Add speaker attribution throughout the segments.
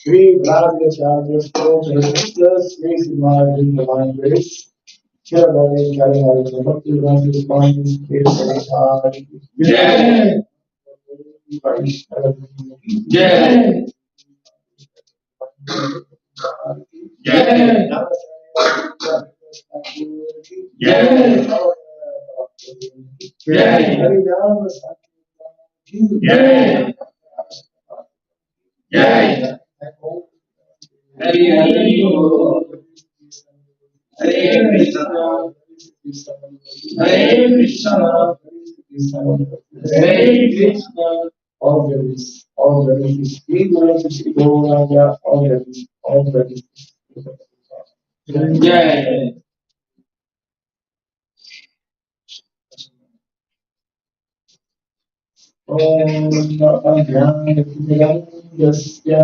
Speaker 1: Three Bharatiya charges for the sisters, Sri Srimad in divine grace. Hyderabad, Telangana, the Bhakti Granth responds, Jai. Jai. Jai. Jai. Jai. Jai. Hari Hari Hare Krishna, Hare Krishna, Hare Krishna. All there is. We will go Raja, all there is. Jai. Om Yasya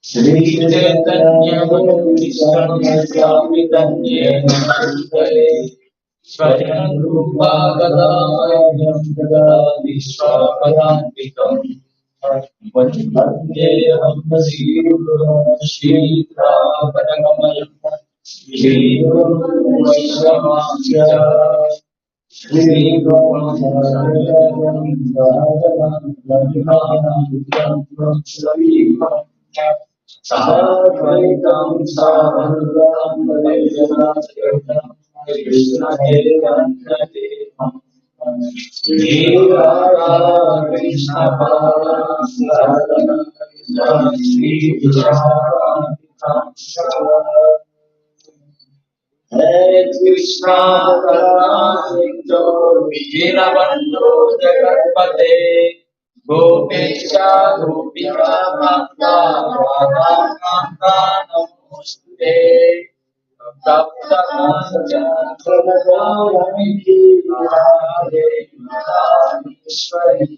Speaker 1: Sri Chaitanya Swami Swayam Rupa Gadayam Vishwapadantvikam Vajjayam Shira Padagamayam Shri Guru Vaishnavasya Shri Guru Sadvaitam Sadhaitam Vaidyanatyatam Krishna Chaitanya Devam Nirvana Krishna Parasarana Shri Vishwapadantvikam Hare Krishna Karunamrito Vijayabando Jagatpate Gopesha Gopika Kanta Radha Kanta Namaste Tapta Kanta Pranamiki Radhe Madhavishwari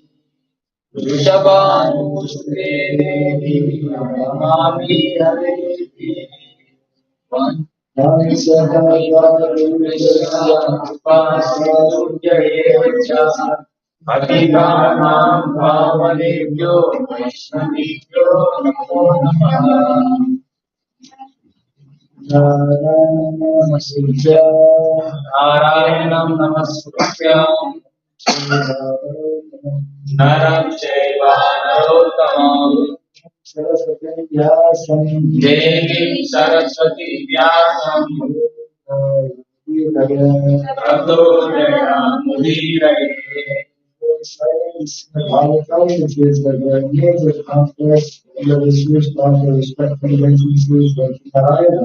Speaker 1: Vrishabhanusute Devi Namami Hare Nami Patitanam Pavanebhyo Vaishnavibhyo Namo Namaha Narayanam Namaskrityam
Speaker 2: Naram Chaiva Narottamam
Speaker 1: Saraswati Vyasam
Speaker 2: Devim Saraswati Vyasam Tato Mudiraye.
Speaker 1: Bhagavatam, which is the major complex of the Vishnu Sthana, respecting relationships of Narayana,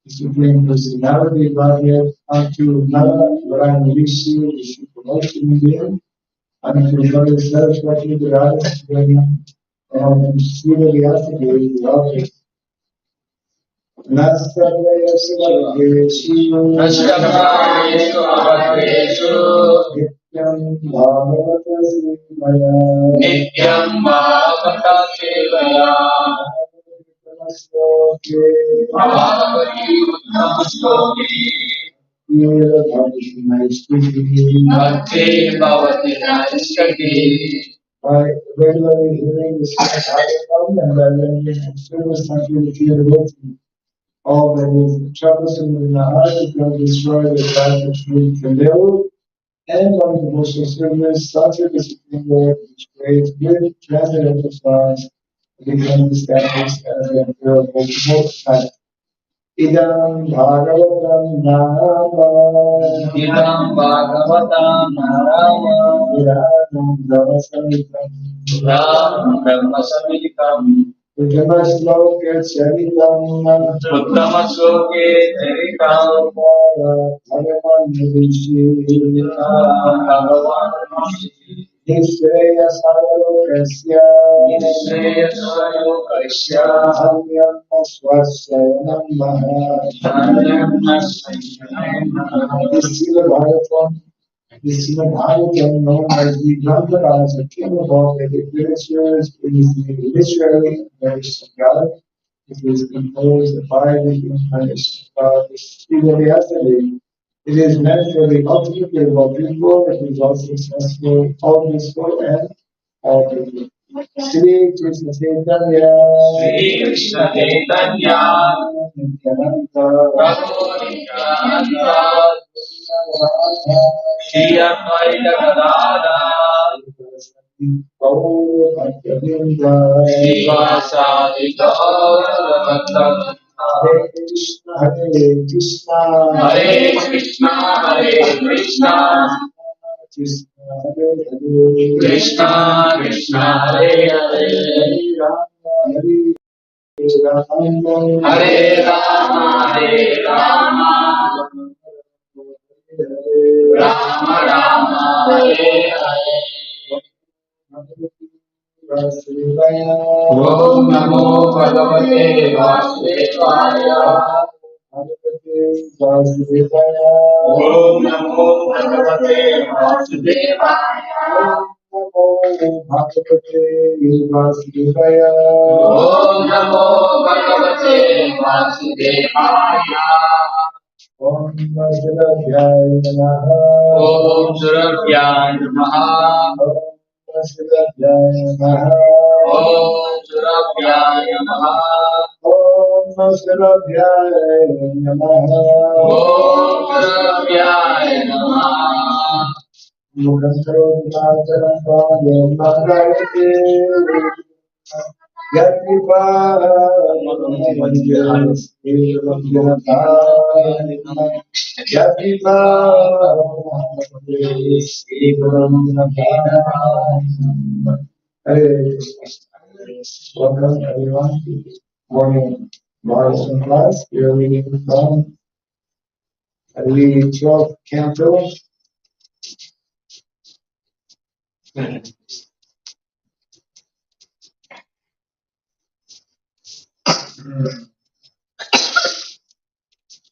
Speaker 1: the Supreme Personality of Godhead, unto Nara, Varan Rishi, the Supreme Being, unto Mother Saraswati, the Radha, and Srila Vyasadeva, the author. Nastavayesu
Speaker 2: Nastavayesu Abhadreshu
Speaker 1: Nityam Bhagavata Sivaya
Speaker 2: Nityam Bhagavata Sevaya Bhagavati Uttamastoki Bhakti Bhavati Naistaki.
Speaker 1: By regularly hearing the Srimad Bhagavatam and by rendering service unto the devotee, all that is troublesome in the heart is going to destroy the path of truth and devil, and on devotional service, such a discipline Lord, which creates good transcendental thoughts, become established as a empirical path. Idam Bhagavatam Narama
Speaker 2: Idam Bhagavatam Narama
Speaker 1: Puranam Brahmasamitam
Speaker 2: Puram Brahma Samhitam
Speaker 1: Uttama Shloka Charitam
Speaker 2: Uttama Sloke Charitam
Speaker 1: Bhagavan Nidhishi
Speaker 2: Bhagavan
Speaker 1: Nishreya Sarokasya
Speaker 2: Nishreyasalokasya
Speaker 1: Dhamyam Swasyanam Maha. This Srila Bhagavatam, known as the Grantharaja, the king of all Vedic literatures, is the literary incarnation of God. It is composed by the incarnation of God, the Srila Vyasadeva. It is meant for the ultimate good of all people. It is all successful, all useful, and all people. Shri Krishna Chaitanya.
Speaker 2: Shri Krishna Chaitanya
Speaker 1: Nityananda.
Speaker 2: Prabhu Nityananda Shri Advaita Gadadhara
Speaker 1: Gaur Bhaktavinda.
Speaker 2: Srivasadi Gaurabhakta
Speaker 1: Hare Krishna, Hare Krishna.
Speaker 2: Hare Krishna Hare Krishna
Speaker 1: Krishna, Hare Hare.
Speaker 2: Krishna Krishna Hare Hare Hare Rama Hare Rama Rama Rama Hare Hare Om Namo Bhagavate Vasudevaya Om Namo Bhagavate Vasudevaya Om Namo Bhagavate Vasudevaya
Speaker 1: Om Vasudevaya Namaha.
Speaker 2: Om Surabhyaya Namaha
Speaker 1: Om Vasudevaya Namaha.
Speaker 2: Om Surabhyaya Namaha
Speaker 1: Om Vasudevaya Namaha.
Speaker 2: Om Surabhyaya Namaha
Speaker 1: Welcome everyone to morning Bhagavatam class. We are reading from the 12th canto,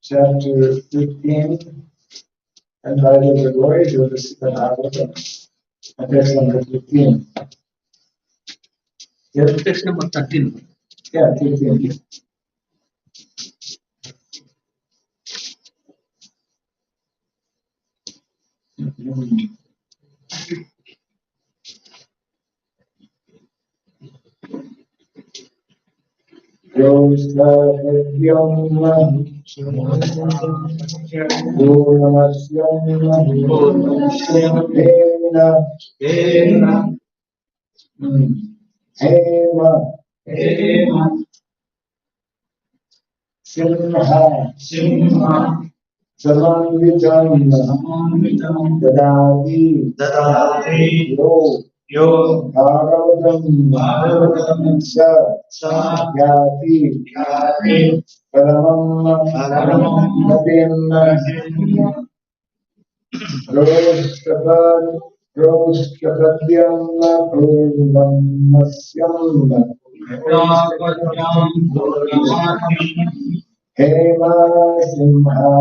Speaker 1: chapter 15, entitled The Glories of the Srimad Bhagavatam, and text number 15. Yes?
Speaker 2: Text number 13
Speaker 1: Yeah, 15. Hema. Simha. Samanvitam. Dadati. Yo. Bhagavatam. Sa. Yati. Paramam. Gatim. Roshtapadyam Purnamasyam Hema Simha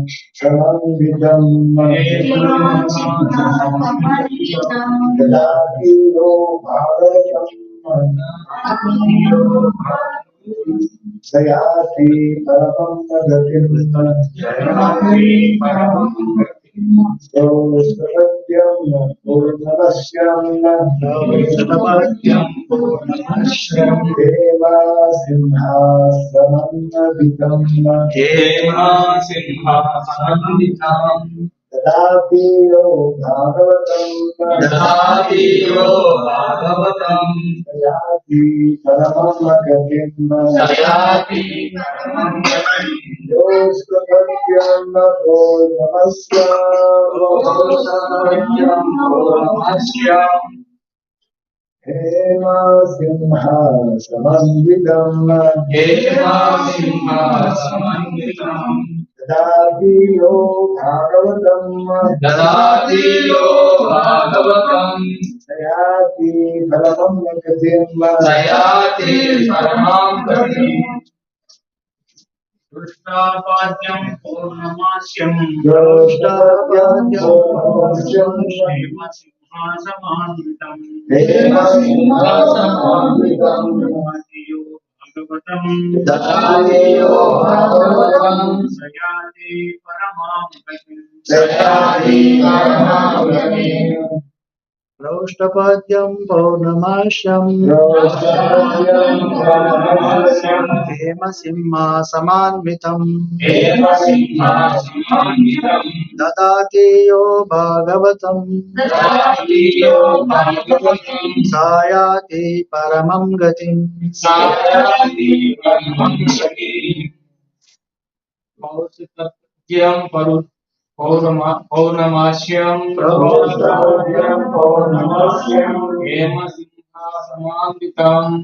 Speaker 1: Samanvidam Dadati Yo Bhagavatam Sayati Paramam Gatim Satyam Purnamasyam Deva Simha Samanvitam Dadati Yo Bhagavatam Sayati Paramam Gatim Satyam Purnamasyam Hema Simha Samanvidam Dadati Yo Bhagavatam Sayati Paramam Gatim
Speaker 2: Krishnapadyam Purnamasyam Srimasimhasamanvitam Dadatiyo Bhagavatam Sayati Paramam Gatim
Speaker 3: Raushtapadyam Purnamasyam Hema Simha Samanvitam Dadati Yo Bhagavatam Sayati Paramam Gatim
Speaker 2: Purnamasyam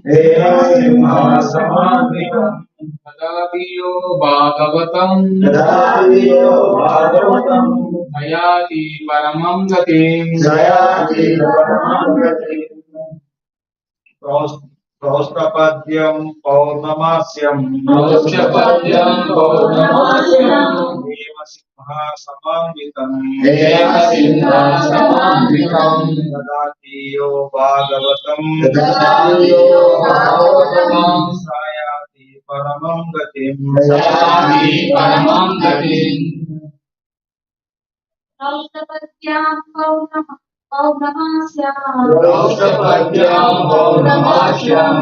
Speaker 2: Hema Simhasamanvitam Dadatiyo Bhagavatam Sayati Paramam Gatim
Speaker 1: Raushtapadyam Purnamasyam Hema Simha Samanvitam Dadati Yo Bhagavatam Sayati Paramam Gatim
Speaker 4: Raushtapadyam Purnamasyam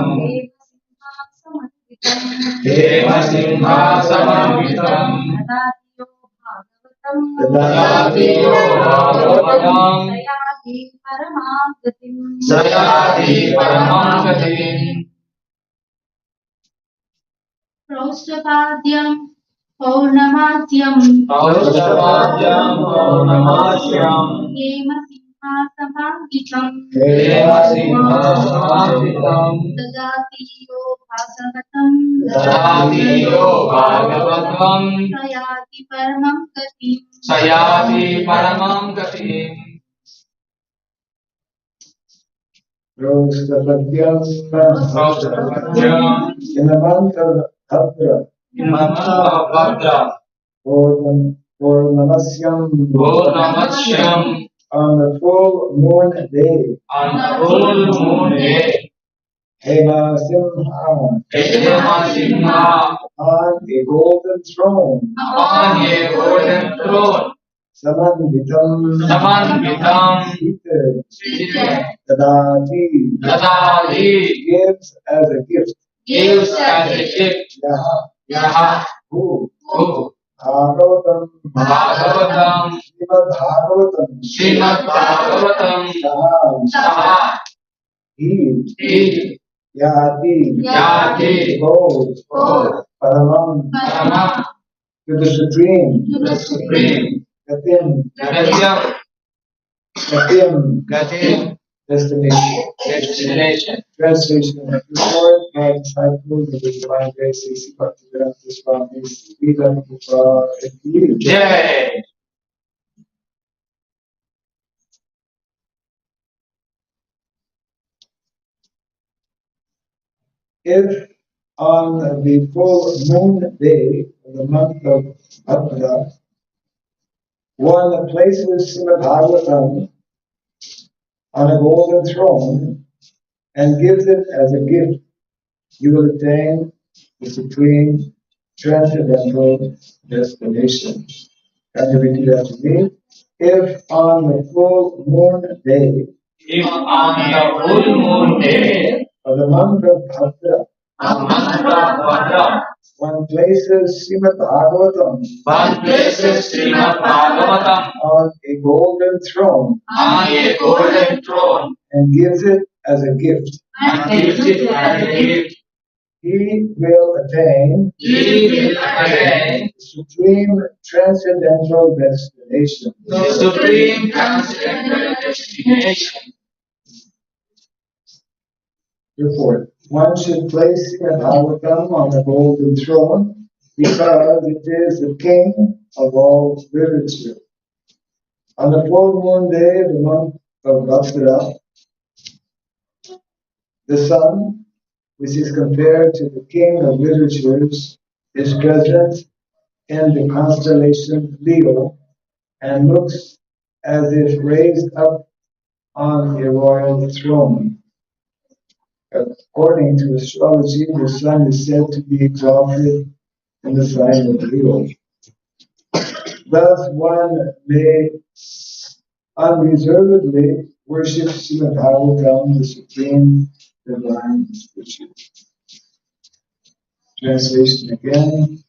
Speaker 2: Hema Simhasamanvitam Dadatiyo Bhagavatam Sayati Paramam Gatim
Speaker 4: Raushtapadyam Purnamasyam Hema Simhasamanvitam Dadatiyo Bhagavatam Sayati Paramam
Speaker 2: Gatim
Speaker 1: Raushtapadyam in the month of Bhadra Purnamasyam on the full moon day Hema Simha on a golden throne Samanvitam seated Dadati gives as a gift Yaha Who bhagavatam
Speaker 2: bhagavatam
Speaker 1: Srimad
Speaker 2: bhagavatam saha
Speaker 1: he yati goes paramam
Speaker 2: paramam
Speaker 1: to the supreme gatim
Speaker 2: gatim
Speaker 1: destination. Translation. Before my disciples of the divine grace, C.C. Bhaktivedanta Swami, Srila Prabhupada,
Speaker 2: Jai.
Speaker 1: if on the full moon day of the month of Bhadra, one places Srimad Bhagavatam on a golden throne and gives it as a gift, you will attain the supreme transcendental destination. Can you repeat after me? If on the full moon day
Speaker 2: If on the full moon day
Speaker 1: of the month of Bhadra,
Speaker 2: of month of Bhadra,
Speaker 1: one places Srimad Bhagavatam
Speaker 2: one places Srimad Bhagavatam
Speaker 1: on a golden throne
Speaker 2: on a golden throne
Speaker 1: and gives it as a gift,
Speaker 2: and gives it as a gift,
Speaker 1: he will attain
Speaker 2: he will attain
Speaker 1: the supreme transcendental destination.
Speaker 2: the supreme transcendental destination.
Speaker 1: Therefore, one should place Srimad Bhagavatam on a golden throne because it is the king of all literature. On the full moon day of the month of Bhaskara, the sun, which is compared to the king of literatures, is present in the constellation Leo and looks as if raised up on a royal throne. According to astrology, the sun is said to be exalted in the sign of Leo. Thus, one may unreservedly worship Srimad Bhagavatam, the supreme divine scripture. Translation again.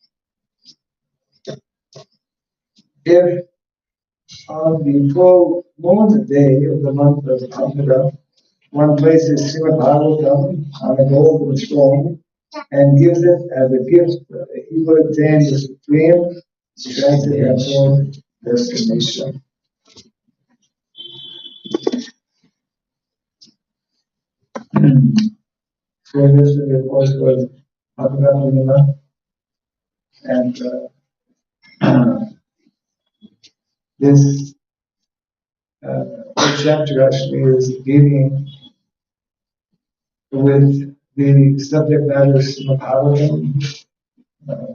Speaker 1: If on the full moon day of the month of Bhadra, one places Srimad Bhagavatam on a golden throne and gives it as a gift, he will attain the supreme transcendental destination. So yesterday, of course, was Bhagavatam, and this chapter actually is dealing with the subject matter of Srimad Bhagavatam,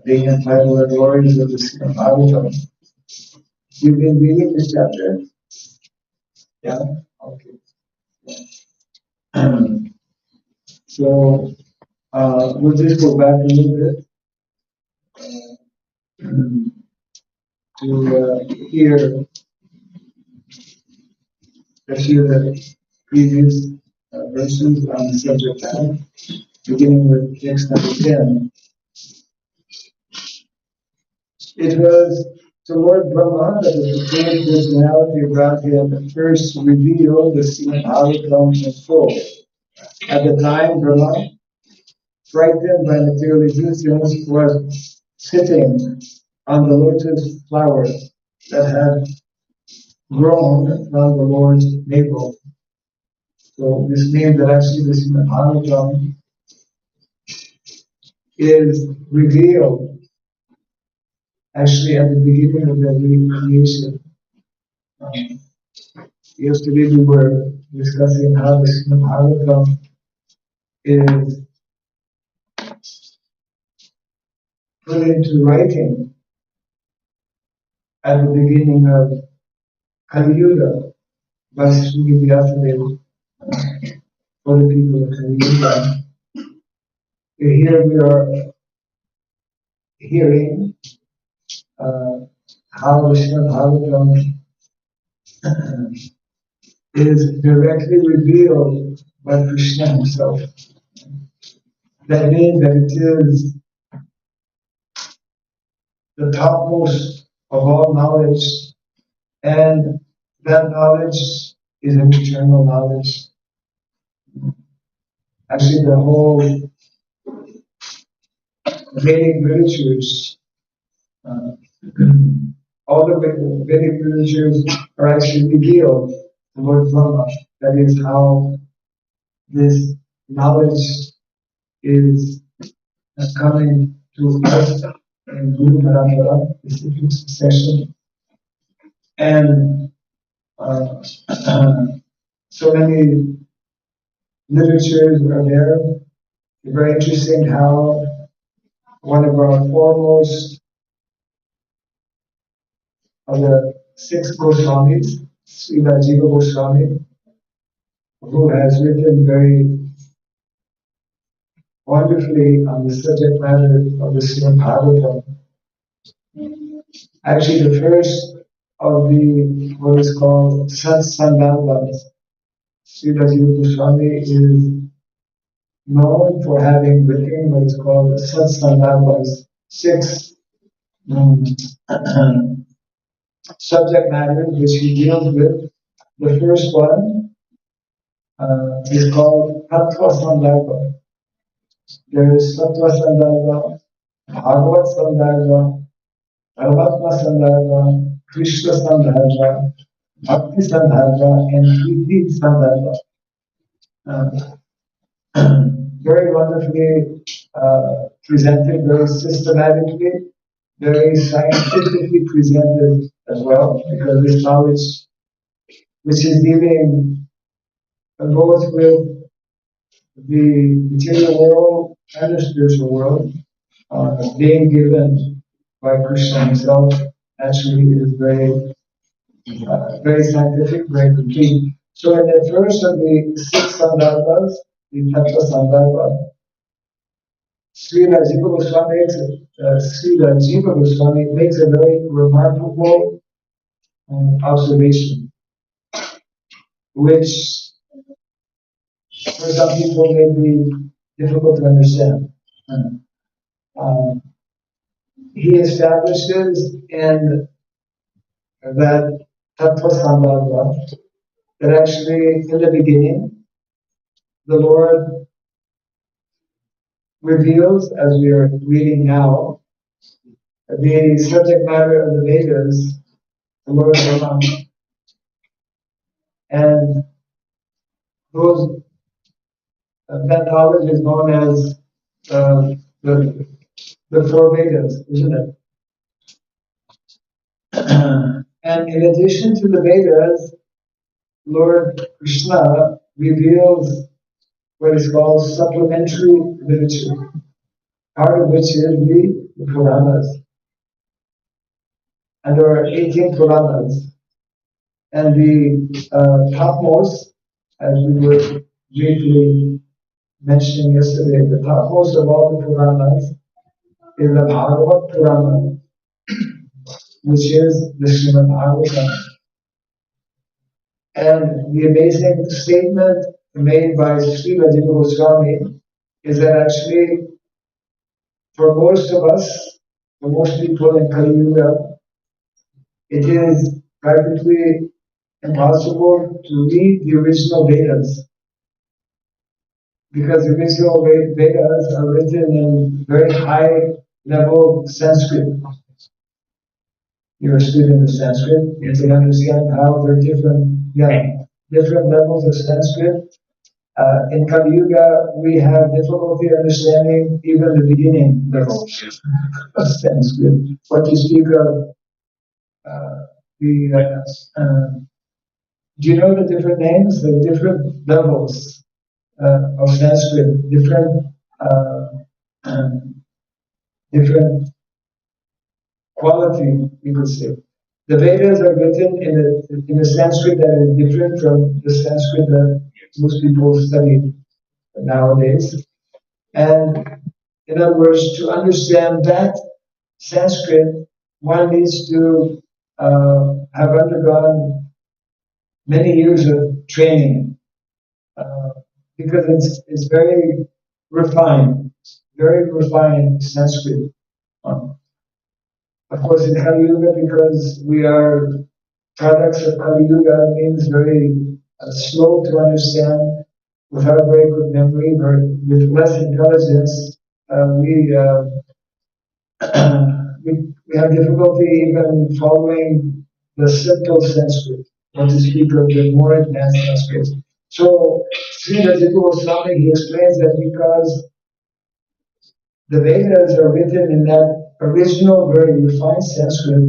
Speaker 1: being entitled The Glories of the Srimad Bhagavatam. You've been reading this chapter? Yeah? Okay. So, we'll just go back a little bit to hear a few of the previous verses on the subject matter, beginning with text number 10. It was to Lord Brahma that the Supreme Personality of Godhead first revealed the Srimad Bhagavatam in full. At the time, Brahma, frightened by material existence, was sitting on the lotus flower that had grown from the Lord's navel. So this means that actually the Srimad Bhagavatam is revealed actually at the beginning of every creation. Yesterday we were discussing how the Srimad Bhagavatam is put into writing at the beginning of Kali Yuga, Vasudeva Vyasadeva, for the people of Kali Yuga. Here we are hearing how the Srimad Bhagavatam is directly revealed by Krishna himself. That means that it is the topmost of all knowledge, and that knowledge is an eternal knowledge. Actually, the whole Vedic literatures, uh, all the Vedic literatures are actually revealed the word Brahma. That is how this knowledge is coming to us in Guru Parampara, the succession, and uh, so many literatures are there. It's very interesting how one of our foremost of the six Goswamis, Srila Jiva Goswami, who has written very wonderfully on the subject matter of the Srimad Bhagavatam. Actually, the first of the what is called Satsangavas, Srila Jiva Goswami is known for having written what is called Satsangavas, six subject matters which he deals with. The first one is called Tattva Sandarbha. There is Tattva Sandarbha, Bhagavat Sandarbha, Paramatma Sandarbha, Krishna Sandarbha, Bhakti Sandarbha, and Priti Sandarbha. Very wonderfully presented, very systematically, very scientifically presented as well, because this knowledge, which is dealing both with the material world and the spiritual world, being given by Krishna himself, actually is very scientific, very complete. So in the first of the six sandarbhas, the Tattva Sandarbha, Srila Jiva Goswami makes a very remarkable observation, which for some people may be difficult to understand. Um, he establishes in that Tattva Sambhava that actually in the beginning the Lord reveals, as we are reading now, the subject matter of the Vedas, the Lord Brahma, and those that knowledge is known as the four Vedas, isn't it? And in addition to the Vedas, Lord Krishna reveals what is called supplementary literature, part of which is the Puranas. And there are 18 Puranas. And the topmost, as we were briefly mentioning yesterday, the topmost of all the Puranas is the Bhagavat Purana, which is the Srimad Bhagavatam. And the amazing statement made by Srila Jiva Goswami is that actually, for most of us, for most people in Kali Yuga, it is practically impossible to read the original Vedas, because the original Vedas are written in very high level Sanskrit. You're a student of Sanskrit, you can understand how there are different levels of Sanskrit. In Kali Yuga, we have difficulty understanding even the beginning levels of Sanskrit. What to speak of do you know the different names, the different levels of Sanskrit, different quality, you could say. The Vedas are written in a Sanskrit that is different from the Sanskrit that most people study nowadays. And in other words, to understand that Sanskrit, one needs to have undergone many years of training, because it's very refined Sanskrit. Of course, in Kali Yuga, because we are products of Kali Yuga, means very slow to understand, without very good memory, with less intelligence. We have difficulty even following the simple Sanskrit, not to speak of the more advanced Sanskrit. So, Srimad Goswami, he explains that because the Vedas are written in that original, very refined Sanskrit,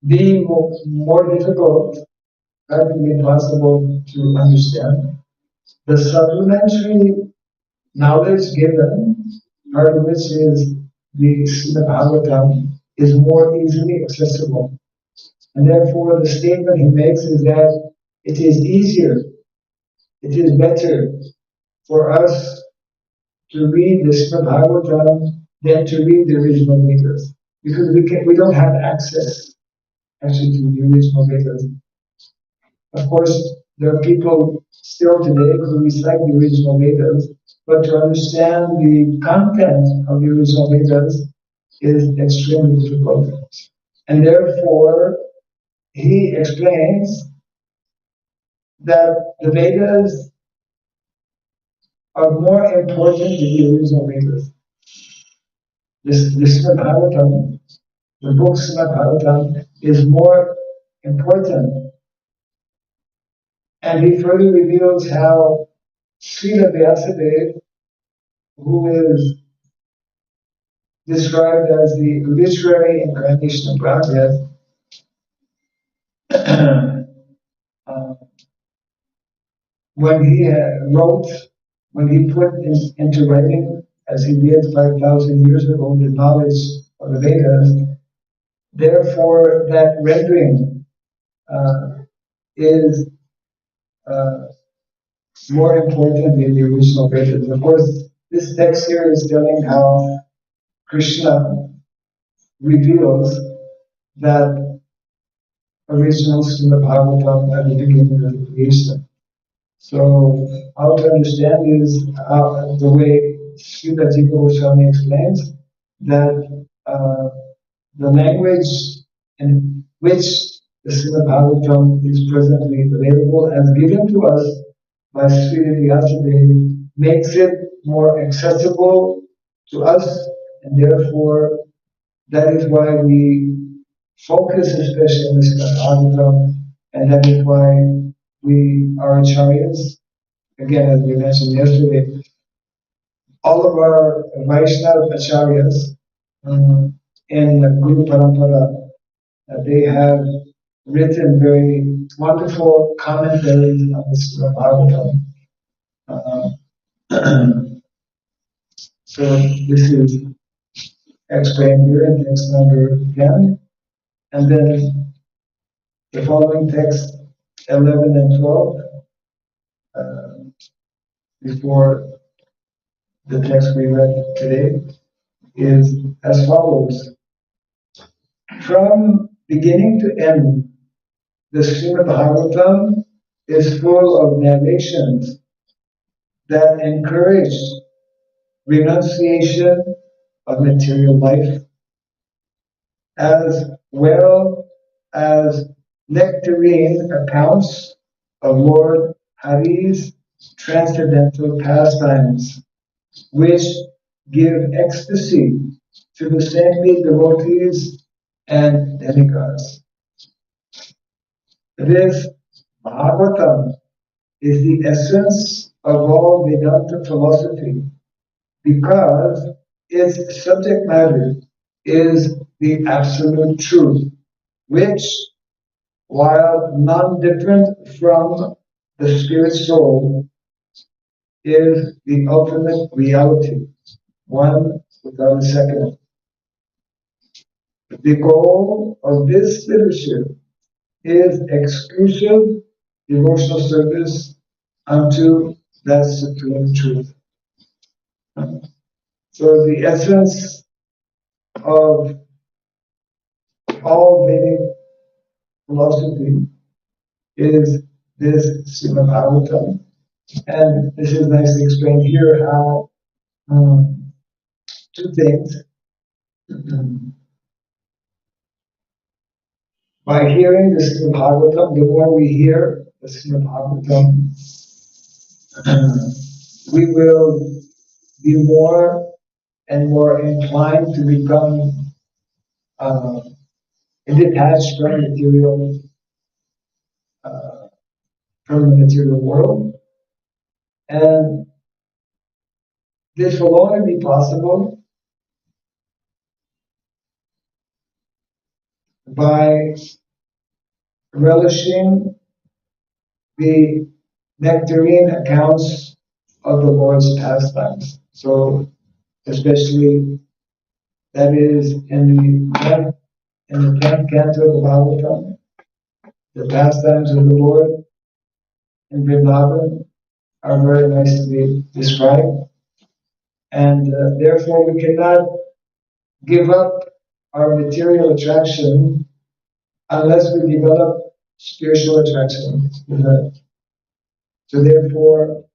Speaker 1: being more difficult, practically impossible to understand. The supplementary knowledge given, part of which is the Srimad Bhagavatam, is more easily accessible. And therefore, the statement he makes is that it is easier, it is better for us to read the Srimad Bhagavatam than to read the original Vedas. Because we don't have access actually to the original Vedas. Of course, there are people still today who recite the original Vedas, but to understand the content of the original Vedas is extremely difficult. And therefore, he explains that the Vedas are more important than the original Vedas. This Srimad Bhagavatam, the book Srimad Bhagavatam, is more important. And he further reveals how Srila Vyasadeva, who is described as the literary incarnation of Godhead, when he wrote, when he put into writing, as he did 5,000 years ago, the knowledge of the Vedas, therefore that rendering is more important than the original Vedas. Of course, this text here is telling how Krishna reveals that original Srimad Bhagavatam at the beginning of the creation. So how to understand is the way Srila Jiva Goswami explains that the language in which the Srimad Bhagavatam is presently available as given to us by Srila Vyasadeva makes it more accessible to us, and therefore that is why we focus especially on the Srimad Bhagavatam, and that is why we are acharyas. Again, as we mentioned yesterday, all of our Vaishnava acharyas in the Guru Parampara, they have written very wonderful commentaries on the Srimad Bhagavatam. So this is explained here in text number 10. And then the following text, 11 and 12, before the text we read today, is as follows. From beginning to end, the Srimad Bhagavatam is full of narrations that encourage renunciation of material life, as well as nectarine accounts of Lord Hari's transcendental pastimes, which give ecstasy to the saintly devotees and demigods. This Bhagavatam is the essence of all Vedanta philosophy because its subject matter is the absolute truth, which, while non-different from the spirit soul, is the ultimate reality, one without a second. The goal of this literature is exclusive devotional service unto that supreme truth. So the essence of all Vedic philosophy is this Srimad Bhagavatam. And this is nicely explained here how two things. By hearing the Srimad Bhagavatam, the more we hear the Srimad Bhagavatam, we will be more and more inclined to become detached uh, from the material world. And this will only be possible by relishing the nectarine accounts of the Lord's pastimes. So, especially that is in the tenth canto of the Bhagavatam, the pastimes of the Lord in Vrindavan are very nicely described, and therefore we cannot give up our material attraction unless we develop spiritual attraction. So therefore,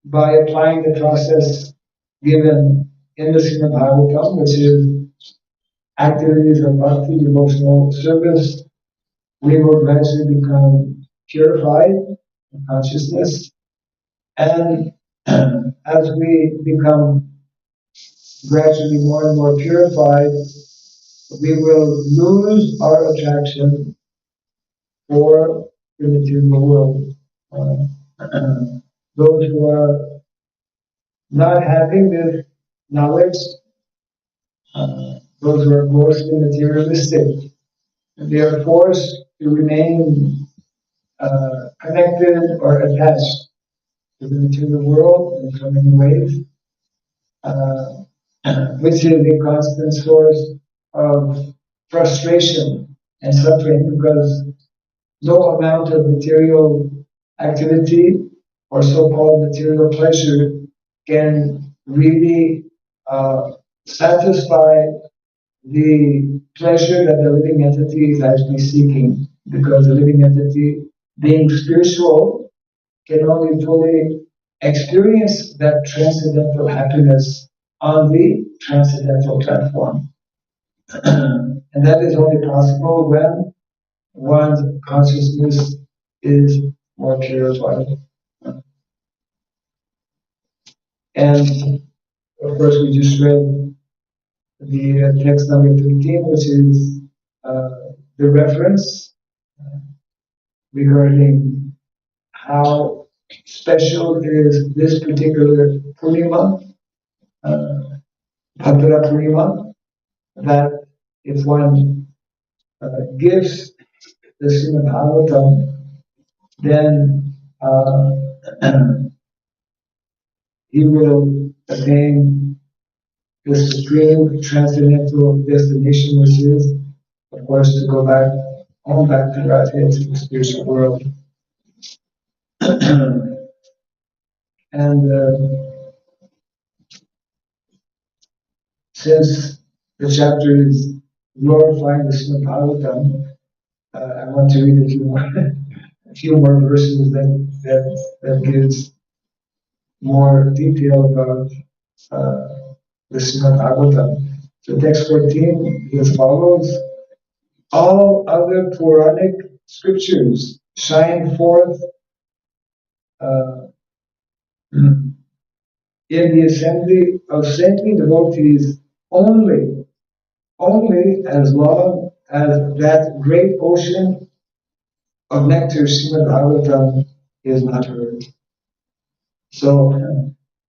Speaker 1: by applying the process given in the Srimad Bhagavatam, which is activities of bhakti, devotional service, we will gradually become purified in consciousness. And as we become gradually more and more purified, we will lose our attraction for the material world. Those who are not having this knowledge, those who are mostly materialistic, they are forced to remain connected or attached to the material world in so many ways, uh, which is a constant source of frustration and suffering because no amount of material activity or so-called material pleasure can really satisfy the pleasure that the living entity is actually seeking, because the living entity, being spiritual, can only fully experience that transcendental happiness on the transcendental platform. And that is only possible when one's consciousness is more purified. And of course, we just read the text number 13, which is the reference regarding how special is this particular Purnima, Bhadra Purnima, that if one gives the Srimad Bhagavatam, then he will attain the supreme transcendental destination, which is, of course, to go back, home back to Radha, to the spiritual world. And since the chapter is glorifying the Srimad Bhagavatam, I want to read a few more, a few more verses that gives more detail about the Srimad Bhagavatam. So text 14 is as follows: all other Puranic scriptures shine forth in the assembly of saintly devotees only as long as that great ocean of nectar, Srimad Bhagavatam, is not heard. So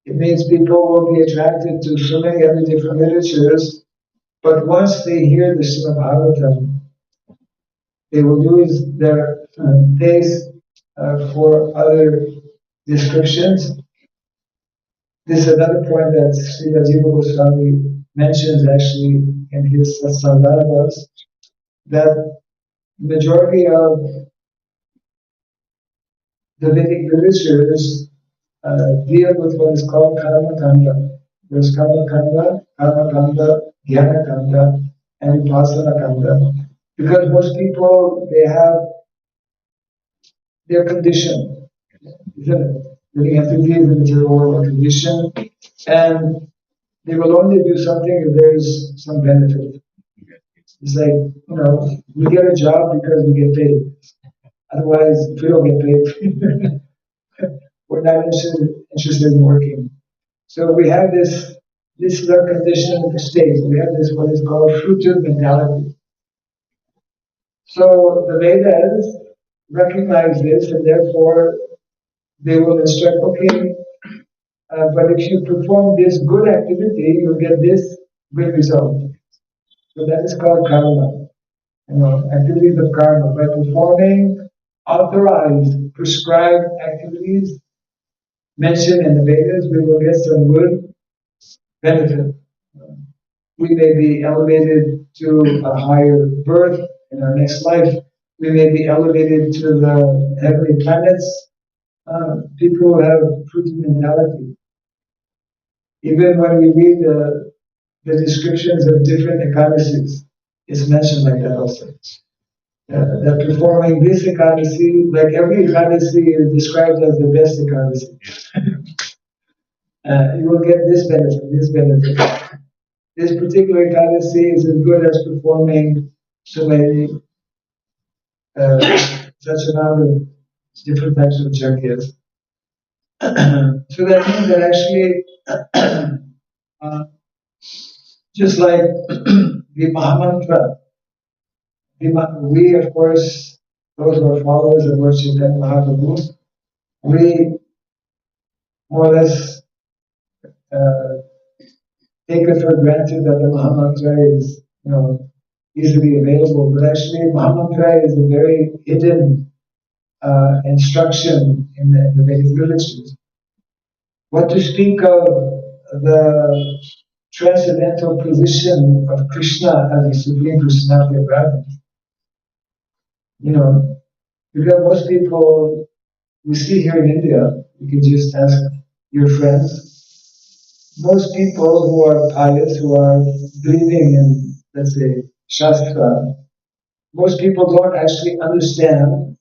Speaker 1: it means people will be attracted to so many other different literatures, but once they hear the Srimad Bhagavatam, they will lose their taste for other descriptions. This is another point that Srila Jiva Goswami mentions actually in his Satsangavas, that majority of the Vedic literatures deal with what is called karma kanda. There's karma kanda, jnana kanda, and upasana kanda. Because most people, they have their condition, isn't it? Living entities in the material world are conditioned, and They will only do something if there's some benefit. It's like, we get a job because we get paid. Otherwise, if we don't get paid, we're not interested in working. So we have this is our conditioned state. We have this what is called fruitive mentality. So the Vedas recognize this, and therefore they will instruct, okay, but if you perform this good activity, you'll get this good result. So that is called karma. Activities of karma. By performing authorized, prescribed activities mentioned in the Vedas, we will get some good benefit. We may be elevated to a higher birth in our next life. We may be elevated to the heavenly planets. People who have fruitive mentality. Even when we read the descriptions of different ekadasis, it's mentioned like that also. That performing this ekadasi, like every ekadasi is described as the best ekadasi. You will get this benefit, this benefit. This particular ekadasi is as good as performing so many, such amount of different types of jagyas. So that means that actually, just like the Mahamantra, we of course, those who are followers of Lord Chaitanya Mahaprabhu, we more or less uh, take it for granted that the Mahamantra is, easily available. But actually, Mahamantra is a very hidden instruction in the Vedic literatures. What to speak of the transcendental position of Krishna as the Supreme Personality of Godhead? Because most people we see here in India, you can just ask your friends. Most people who are pious, who are believing in, let's say, Shastra, most people don't actually understand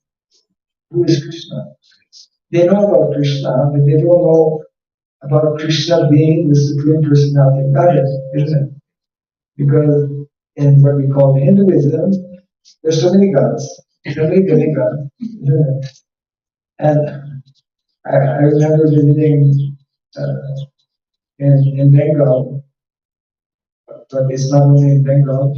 Speaker 1: who is Krishna. They know about Krishna, but they don't know about Krishna being the Supreme Personality of Godhead, isn't it? Because in what we call Hinduism, there's so many gods, so many demigods, isn't it? And I remember visiting in Bengal, but it's not only in Bengal.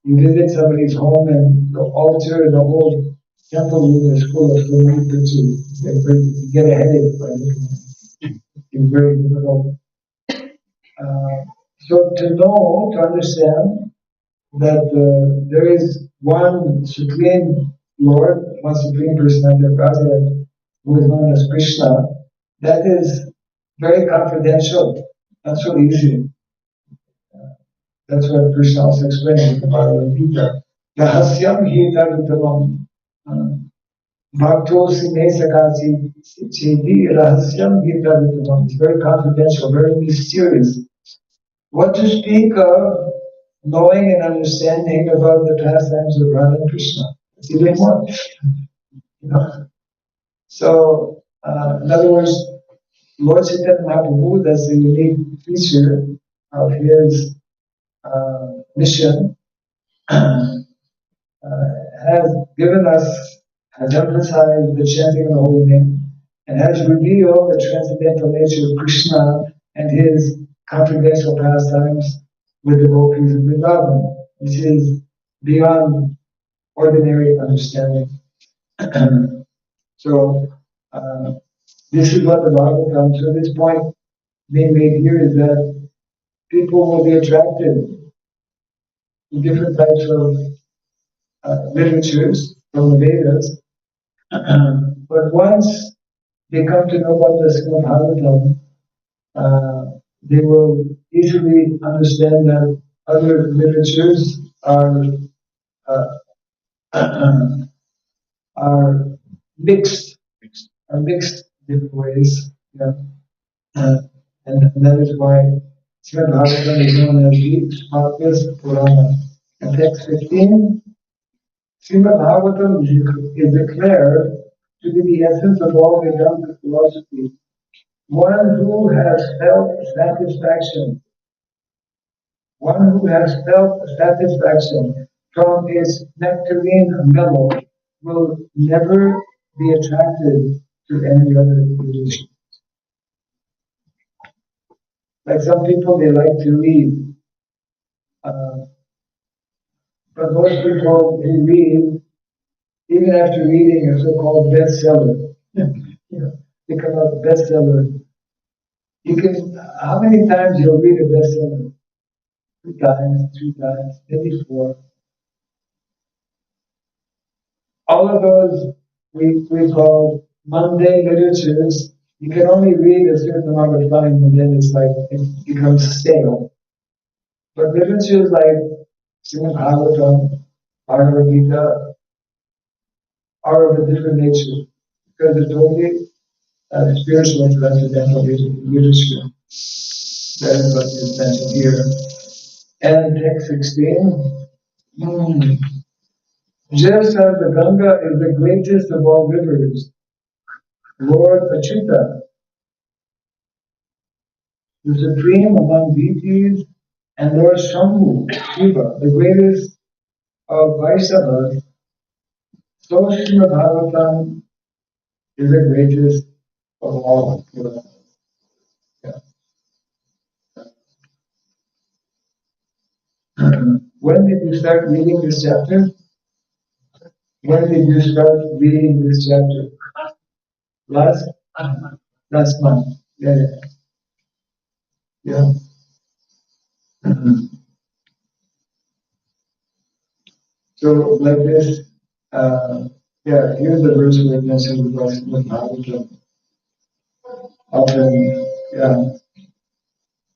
Speaker 1: You visit somebody's home and the altar, the whole temple room is full of so many pictures. You get a headache by looking at it. It's very difficult. So to know, to understand that there is one supreme Lord, one supreme personality of Godhead, who is known as Krishna, that is very confidential, not so easy. That's what Krishna also explained in the Bhagavad Gita. Rahasyam hita vitamam. Bhaktosi me sakasi chedi rahasyam hita vitamam. It's very confidential, very mysterious. What to speak of knowing and understanding about the pastimes of Radha and Krishna? It's even more. So, in other words, Lord Chaitanya Mahaprabhu, that's a unique feature of his mission, has given us, has emphasized the chanting of the holy name, and has revealed the transcendental nature of Krishna and his confidential pastimes with the gopis of Vrindavan, which is beyond ordinary understanding. So, this is what the bhagavatam, so this point being made here is that people will be attracted to different types of literatures from the Vedas, but once they come to know about the Srimad Bhagavatam, they will easily understand that other literatures uh, are mixed, are mixed different ways. Yeah. And that is why Srimad Bhagavatam is known as the Smartest Purana. In text 15, Srimad Bhagavatam is declared to be the essence of all Vedanta philosophy. One who has felt satisfaction One who has felt satisfaction from its nectarine mellow will never be attracted to any other religion. Like some people, they like to read, uh, but most people who read, even after reading a so-called bestseller, you know, they come out bestseller. You can, how many times you'll read a bestseller? 2 times, 3 times, maybe 4. All of those we call mundane literatures. You can only read a certain amount of time and then it's like it becomes stale. But literatures like Srimad Bhagavatam, Bhagavad Gita are of a different nature because it's only spiritual transcendental literature that is what is mentioned here. And text 16. Just as the Ganga is the greatest of all rivers, Lord Achyuta, the supreme among deities, and Lord Shambhu, Shiva, the greatest of Vaishnavas, so Srimad Bhagavatam is the greatest of all. Yeah. When did you start reading this chapter? When did you start reading this chapter? Last month. Yeah. Yeah. So like this, yeah, here's the verse we mentioned with Bhagavatam. Often, yeah.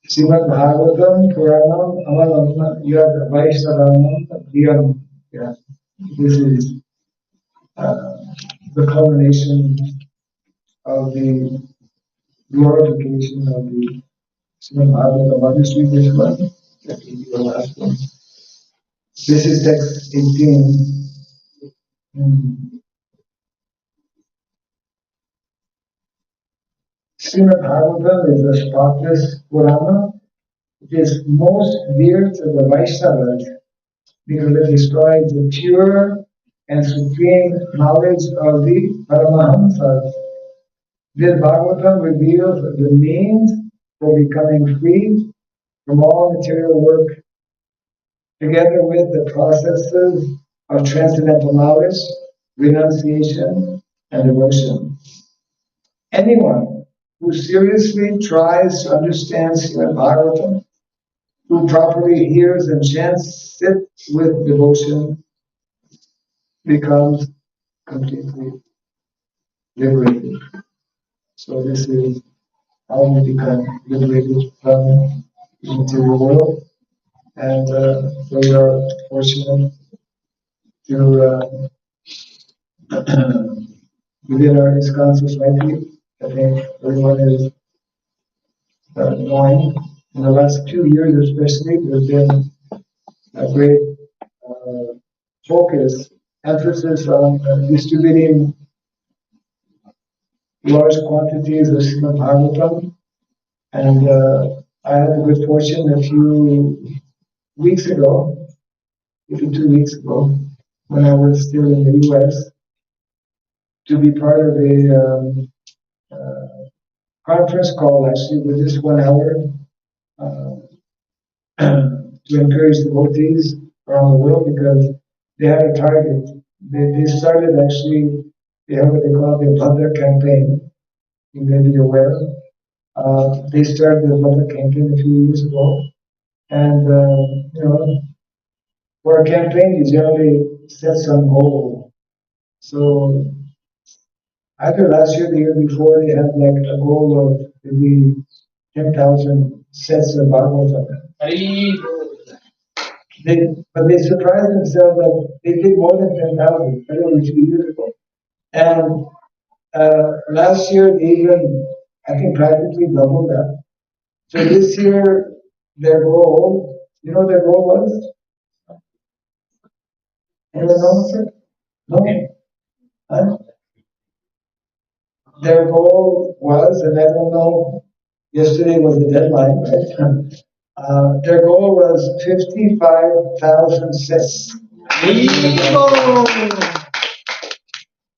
Speaker 1: Srimad Bhagavatam, Puranam, Amalam, Yad Vaishnavanam, Priyam. Yeah. This is uh, the culmination of the glorification of the Srimad Bhagavatam. I'll just read this one. That will be the last one. This is text 18. Srimad Bhagavatam is a spotless Purana. It is most dear to the Vaishnavas because it describes the pure and supreme knowledge of the Paramahamsas. This Bhagavatam reveals the means for becoming free from all material work, together with the processes of transcendental knowledge, renunciation, and devotion. Anyone who seriously tries to understand Srimad Bhagavatam, who properly hears and chants it with devotion, becomes completely liberated. So this is how we become liberated from the material world. And we are fortunate to within our ISKCON society. I think everyone is knowing in the last 2 years especially, there's been a great focus, emphasis on distributing large quantities of Srimad Bhagavatam. And I had the good fortune a few weeks ago, maybe 2 weeks ago, when I was still in the US, to be part of a conference call actually with just 1 hour uh, to encourage devotees around the world because they had a target. They started actually, they have what they call the Bhadra campaign. You may be aware. They started the Bhadra campaign a few years ago. And, you know, for a campaign, you generally set some goal. So either last year, the year before, they had like a goal of maybe 10,000 sets of Bhagavatam. But they surprised themselves that they did more than 10,000, literally 2 years ago. And last year, they even, I think, practically doubled that. So this year, their goal, you know, their goal was? Anyone know, sir? No? Huh? Their goal was, and I don't know, yesterday was the deadline, right? Their goal was 55,000 cents.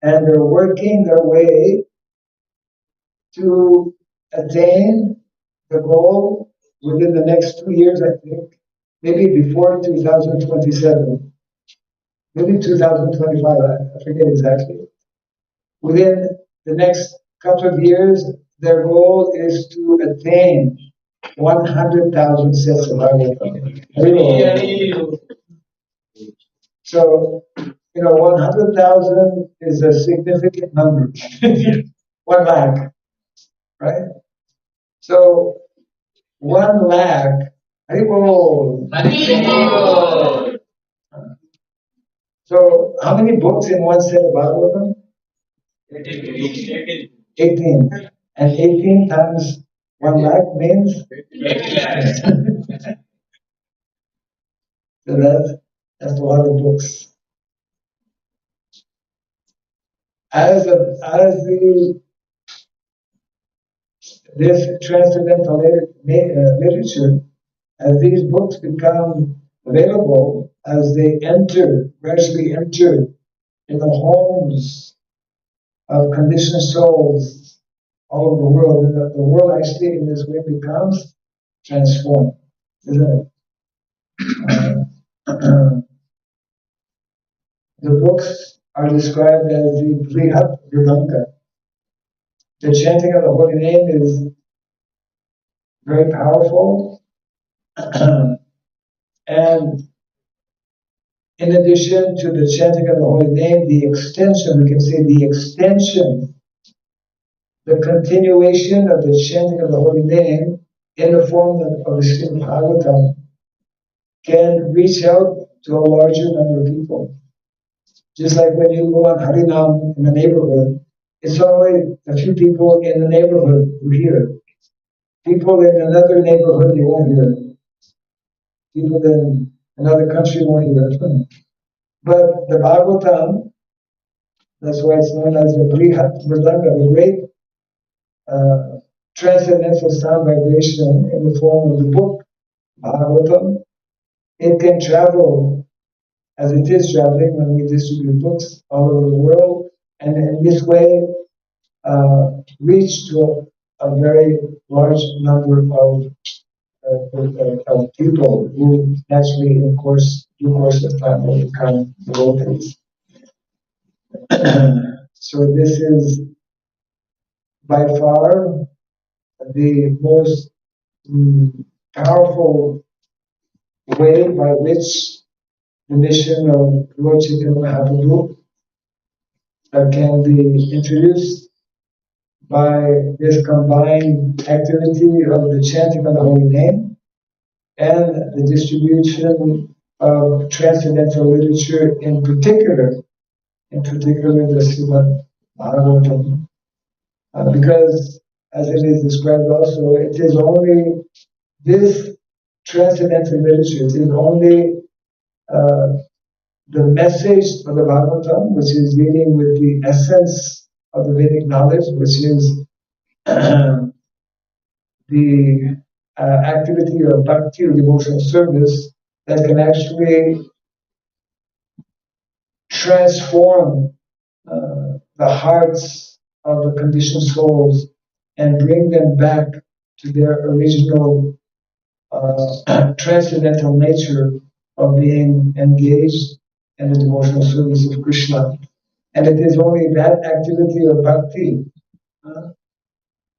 Speaker 1: And they're working their way to attain the goal within the next 2 years, I think, maybe before 2027, maybe 2025, I forget exactly. Within the next couple of years, their goal is to attain 100,000 sets of bhagavatm. So, 100,000 is a significant number. 1 lakh, right? So, 1 lakh, Haribol. So, how many books in one set of Bhagavatam? 18. And 18 times 1 lakh means? So that's a lot of books. As this transcendental literature, as these books become available, as they gradually enter in the homes of conditioned souls all over the world, and the world actually in this way becomes transformed, isn't it? The books are described as the Brihat Vedanta. The chanting of the holy name is very powerful, and in addition to the chanting of the holy name, the extension, we can say the extension, the continuation of the chanting of the holy name in the form of the Srimad Bhagavatam can reach out to a larger number of people. Just like when you go on Harinam in the neighborhood, it's only a few people in the neighborhood who hear it. People in another neighborhood, they won't hear it. People in another country won't hear it. But the Bhagavatam, that's why it's known as the Brihat Mridanga, the great transcendental sound vibration in the form of the book Bhagavatam. It can travel as it is traveling when we distribute books all over the world, and in this way reach to a very large number of people who naturally, in due course of time, will become devotees. So this is by far the most powerful way by which the mission of Lord Chaitanya Mahaprabhu can be introduced by this combined activity of the chanting of the holy name and the distribution of transcendental literature, in particular the Srimad Bhagavatam. Because, as it is described also, it is only this transcendental literature, it is only the message of the Bhagavatam, which is dealing with the essence of the Vedic knowledge, which is the activity of bhakti or devotional service, that can actually transform the hearts of the conditioned souls and bring them back to their original transcendental nature of being engaged in the devotional service of Krishna. And it is only that activity of bhakti,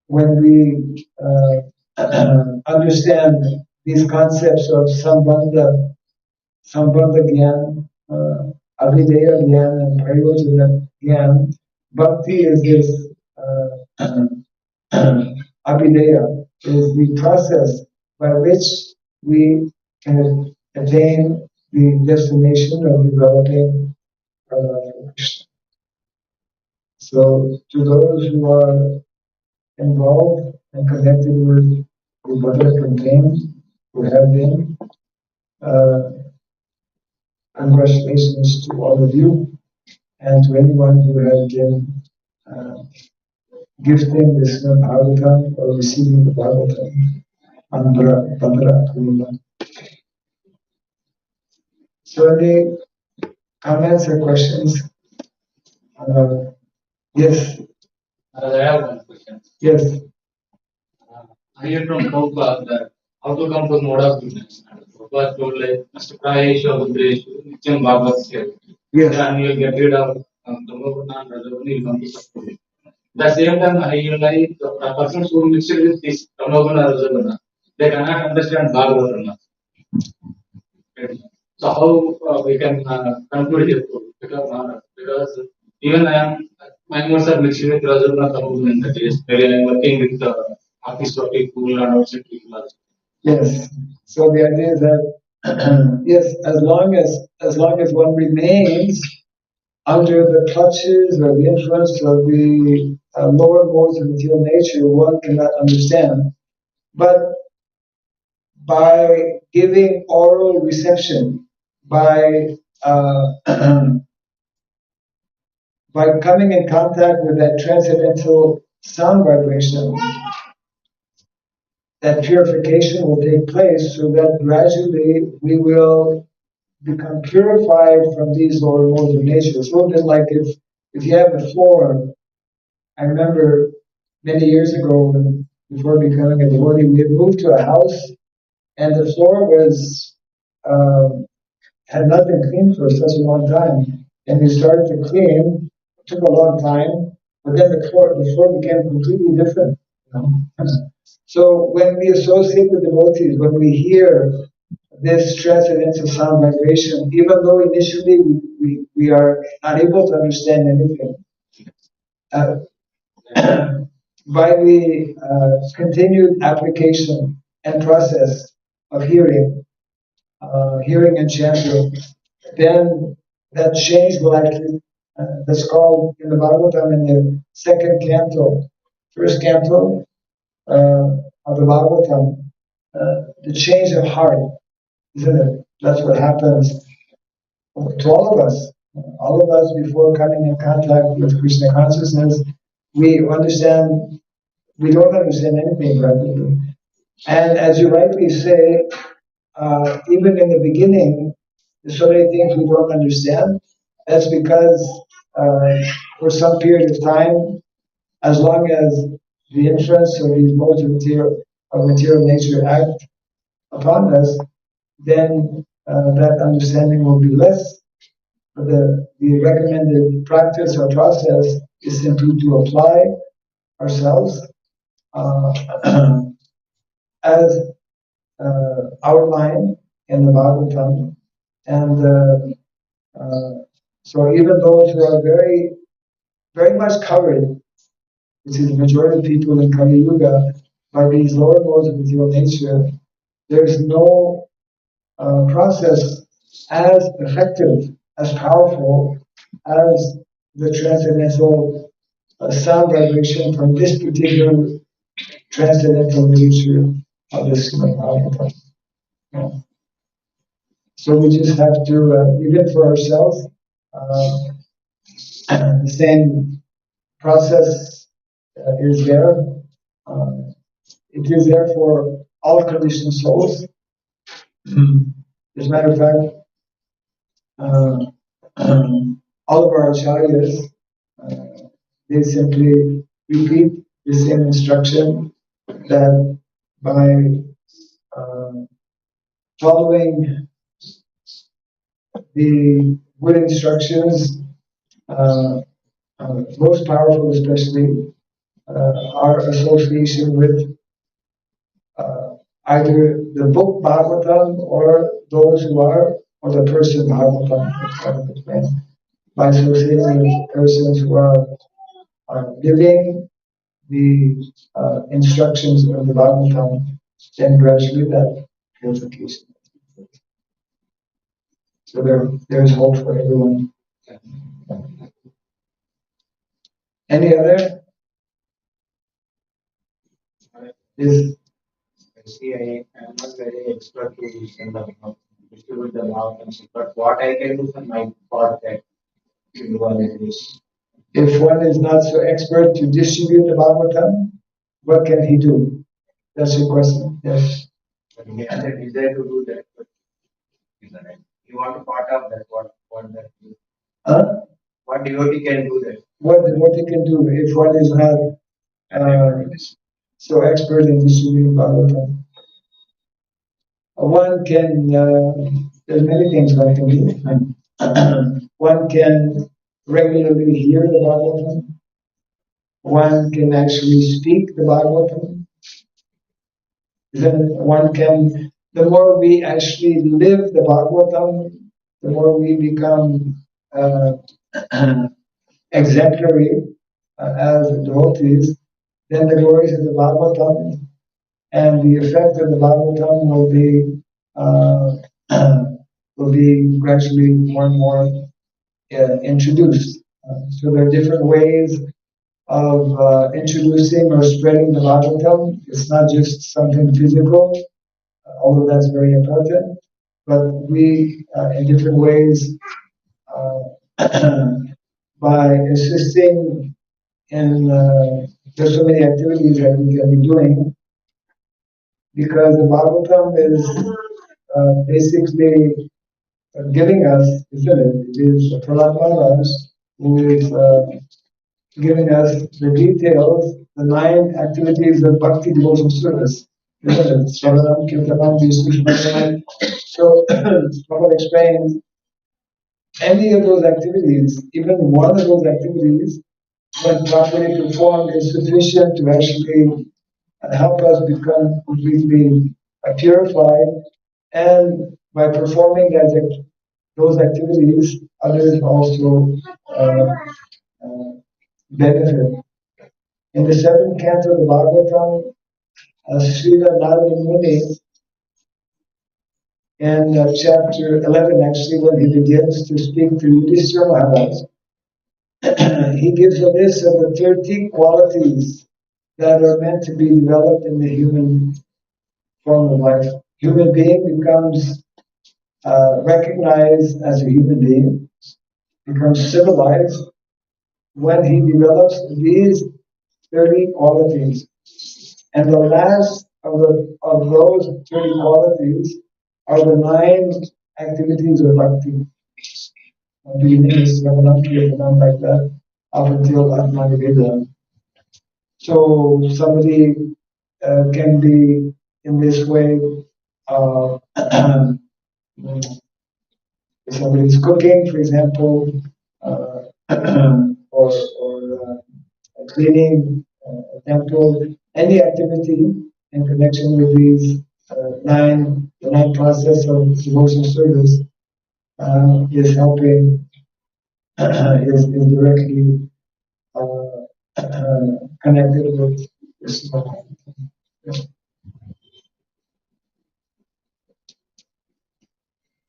Speaker 1: when we understand these concepts of sambandha gyan, avideya gyan, and prayojana gyan. Bhakti is this avideya, is the process by which we can attain the destination of developing our love for Krishna. So, to those who are involved and connected with the Bhagavad campaign, who have been, congratulations to all of you, and to anyone who has been gifting the Srimad Bhagavatam or receiving the Bhagavatam. So any comments or questions? Yes.
Speaker 2: I have one question.
Speaker 1: Yes.
Speaker 2: I hear from Prabhupada that how to come to mode of business. Prabhupada told like Astapayeshu Abhudreshu Nityam Bhagavatsya.
Speaker 1: Yes.
Speaker 2: Then you'll get rid of Tamoguna and Rajoguna, you'll come to Sattva. At the same time, I realize the persons who mix it with this Tamoguna Rajoguna, they cannot understand Bhagavatam. So how we can conclude here? Because even my notes are mixed with Rajoguna Tamoguna in the case where I am working with office of people and outside people also.
Speaker 1: Yes. So the idea is that yes, as long as one remains under the clutches or the influence of the lower modes of material nature, one cannot understand. But by giving oral reception, by by coming in contact with that transcendental sound vibration, that purification will take place so that gradually we will become purified from these lower modes of nature. It's a little bit like if you have a floor. I remember many years ago, before becoming a devotee, we had moved to a house, and the floor was had not been cleaned for such a long time. And we started to clean. It took a long time, but then the floor became completely different. You know? So when we associate with devotees, when we hear this transcendental sound vibration, even though initially we are not able to understand anything, uh, by the continued application and process of hearing and chanting, then that change will actually, that's called in the Bhagavatam in the second canto, first canto of the Bhagavatam, the change of heart, isn't it? That's what happens to all of us. All of us, before coming in contact with Krishna consciousness, we don't understand anything practically. And as you rightly say, even in the beginning, there's so many things we don't understand. That's because for some period of time, as long as the influence of these modes of material nature act upon us, then that understanding will be less. But the recommended practice or process is simply to apply ourselves uh, as outlined in the Bhagavatam. And so even those who are very, very much covered, which is the majority of people in Kali Yuga, by these lower modes of material nature, there's no process as effective, as powerful as the transcendental sound vibration from this particular transcendental nature of the Srimad Bhagavatam. Yeah. So we just have to, even for ourselves, the same process is there. It is there for all conditioned souls. As a matter of fact, all of our acharyas, they simply repeat the same instruction that by following the good instructions, most powerful especially, our association with either the book Bhagavatam or those who are, or the person Bhagavatam, by associating with persons who are living the instructions of the Bhagavatam, then gradually that purification. So there is hope for everyone. Any other? Is
Speaker 5: See, I am not very expert to distribute the mountains, but what I can do from my part that to do all of this.
Speaker 1: if one is not so expert to distribute the Bhagavatam, what can he do? That's your question. Yes.
Speaker 5: But he has a desire to do that, but you want to part of that. What that is. What devotee can do that?
Speaker 1: What devotee can do if one is not so expert in distributing bhagavatam? One can, there's many things one can do. One can regularly hear the bhagavatam. One can actually speak the bhagavatam. Then one can, the more we actually live the bhagavatam, the more we become exemplary as devotees, then the glories of the bhagavatam and the effect of the bhagavatam will be gradually more and more introduced. So there are different ways of introducing or spreading the bhagavatam. It's not just something physical, although that's very important, but we, in different ways, by assisting in there's so many activities that we can be doing, because the Bhagavatam is basically giving us, isn't it? It is Prahlad Maharaj who is giving us the details, the 9 activities of bhakti devotional service. Isn't it? Swaranam, Kirtanam, Vishnu. So, Prabhupada explains any of those activities, even one of those activities, when properly performed, is sufficient to actually help us become completely purified. And by performing those activities, others also benefit. In the 7th canto of the Bhagavatam, Srila Narada Muni, in chapter 11, actually, when he begins to speak to Yudhishthira Maharaj, he gives a list of the 13 qualities that are meant to be developed in the human form of life. Human being becomes recognized as a human being, becomes civilized when he develops these 30 qualities. And the last of those 30 qualities are the 9 activities of bhakti. Beginning is like that, up until Atma. So somebody can be in this way. If somebody is cooking, for example, or cleaning a temple, any activity in connection with these the 9 process of devotional service is helping, is directly connected with this.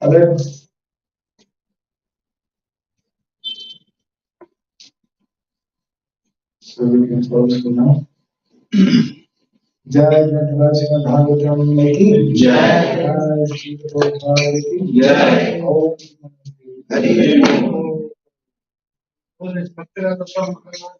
Speaker 1: Other? So we can close for now. Jai Bhagavad Bhagavatam ki Jai. Jai Sri Prabhupada ki Jai. Om Hari Om.